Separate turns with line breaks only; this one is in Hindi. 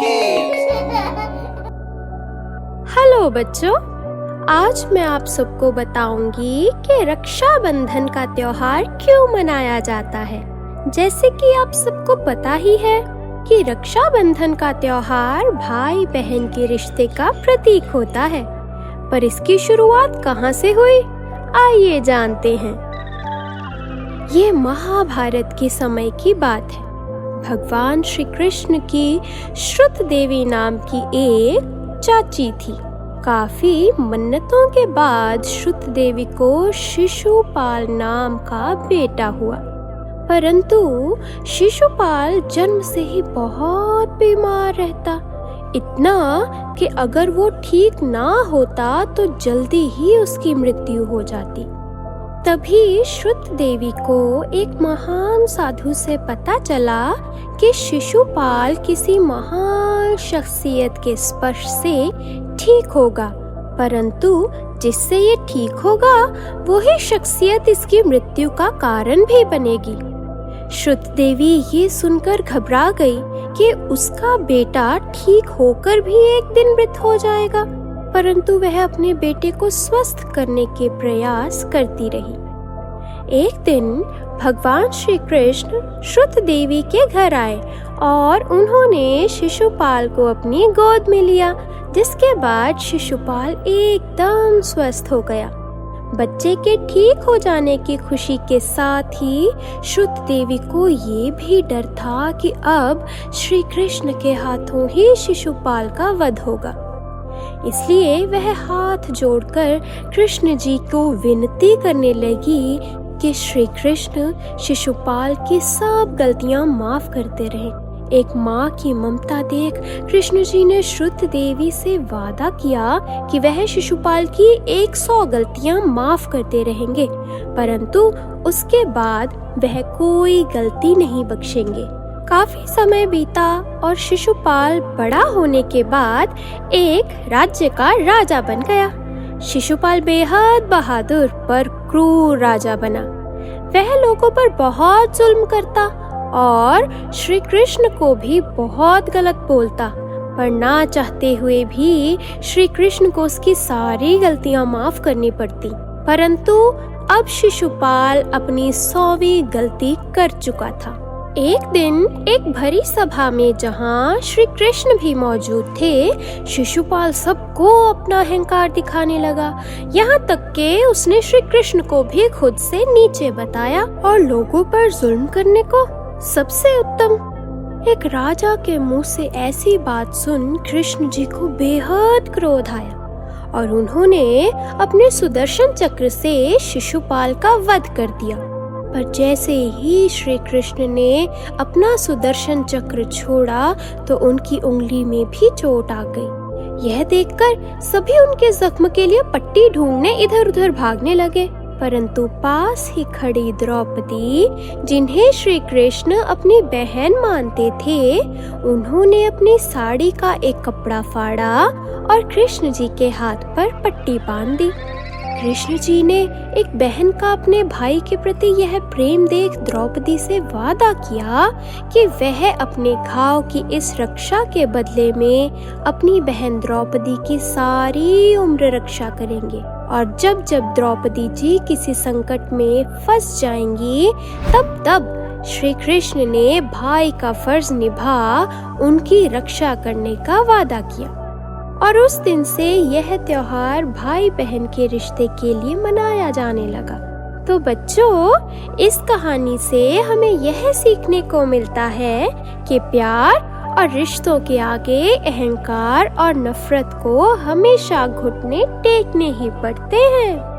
Kids।
हेलो बच्चों, आज मैं आप सबको बताऊंगी कि रक्षाबंधन का त्योहार क्यों मनाया जाता है। जैसे कि आप सबको पता ही है कि रक्षाबंधन का त्योहार भाई बहन के रिश्ते का प्रतीक होता है, पर इसकी शुरुआत कहाँ से हुई, आइए जानते हैं। ये महाभारत के समय की बात है। भगवान श्री कृष्ण की श्रुत देवी नाम की एक चाची थी। काफी मन्नतों के बाद श्रुत देवी को शिशुपाल नाम का बेटा हुआ, परंतु शिशुपाल जन्म से ही बहुत बीमार रहता, इतना कि अगर वो ठीक ना होता तो जल्दी ही उसकी मृत्यु हो जाती। तभी श्रुत देवी को एक महान साधु से पता चला कि शिशुपाल किसी महान शख्सियत के स्पर्श से ठीक होगा, परंतु जिससे ये ठीक होगा वही शख्सियत इसकी मृत्यु का कारण भी बनेगी। श्रुत देवी ये सुनकर घबरा गई कि उसका बेटा ठीक होकर भी एक दिन मृत हो जाएगा, परंतु वह अपने बेटे को स्वस्थ करने के प्रयास करती रही। एक दिन भगवान श्री कृष्ण श्रुत देवी के घर आए और उन्होंने शिशुपाल को अपनी गोद में लिया, जिसके बाद शिशुपाल एकदम स्वस्थ हो गया। बच्चे के ठीक हो जाने की खुशी के साथ ही श्रुत देवी को ये भी डर था कि अब श्री कृष्ण के हाथों ही शिशुपाल का वध होगा। इसलिए वह हाथ जोड़कर कृष्ण जी को विनती करने लगी कि श्री कृष्ण शिशुपाल की सब गलतियां माफ करते रहें। एक माँ की ममता देख कृष्ण जी ने श्रुत देवी से वादा किया कि वह शिशुपाल की 100 गलतियां माफ करते रहेंगे, परंतु उसके बाद वह कोई गलती नहीं बख्शेंगे। काफी समय बीता और शिशुपाल बड़ा होने के बाद एक राज्य का राजा बन गया। शिशुपाल बेहद बहादुर पर क्रूर राजा बना। वह लोगों पर बहुत जुल्म करता और श्री कृष्ण को भी बहुत गलत बोलता, पर ना चाहते हुए भी श्री कृष्ण को उसकी सारी गलतियां माफ करनी पड़ती। परंतु अब शिशुपाल अपनी 100वीं गलती कर चुका था। एक दिन एक भरी सभा में जहाँ श्री कृष्ण भी मौजूद थे, शिशुपाल सबको अपना अहंकार दिखाने लगा। यहाँ तक कि उसने श्री कृष्ण को भी खुद से नीचे बताया और लोगों पर जुल्म करने को सबसे उत्तम। एक राजा के मुंह से ऐसी बात सुन कृष्ण जी को बेहद क्रोध आया और उन्होंने अपने सुदर्शन चक्र से शिशुपाल का वध कर दिया। पर जैसे ही श्री कृष्ण ने अपना सुदर्शन चक्र छोड़ा तो उनकी उंगली में भी चोट आ गई। यह देखकर सभी उनके जख्म के लिए पट्टी ढूंढने इधर उधर भागने लगे, परंतु पास ही खड़ी द्रौपदी, जिन्हें श्री कृष्ण अपनी बहन मानते थे, उन्होंने अपनी साड़ी का एक कपड़ा फाड़ा और कृष्ण जी के हाथ पर पट्टी बांध दी। कृष्ण जी ने एक बहन का अपने भाई के प्रति यह प्रेम देख द्रौपदी से वादा किया कि वह अपने घाव की इस रक्षा के बदले में अपनी बहन द्रौपदी की सारी उम्र रक्षा करेंगे, और जब जब द्रौपदी जी किसी संकट में फंस जाएंगी तब तब श्री कृष्ण ने भाई का फर्ज निभा उनकी रक्षा करने का वादा किया। और उस दिन से यह त्योहार भाई बहन के रिश्ते के लिए मनाया जाने लगा। तो बच्चों, इस कहानी से हमें यह सीखने को मिलता है कि प्यार और रिश्तों के आगे अहंकार और नफरत को हमेशा घुटने टेकने ही पड़ते हैं।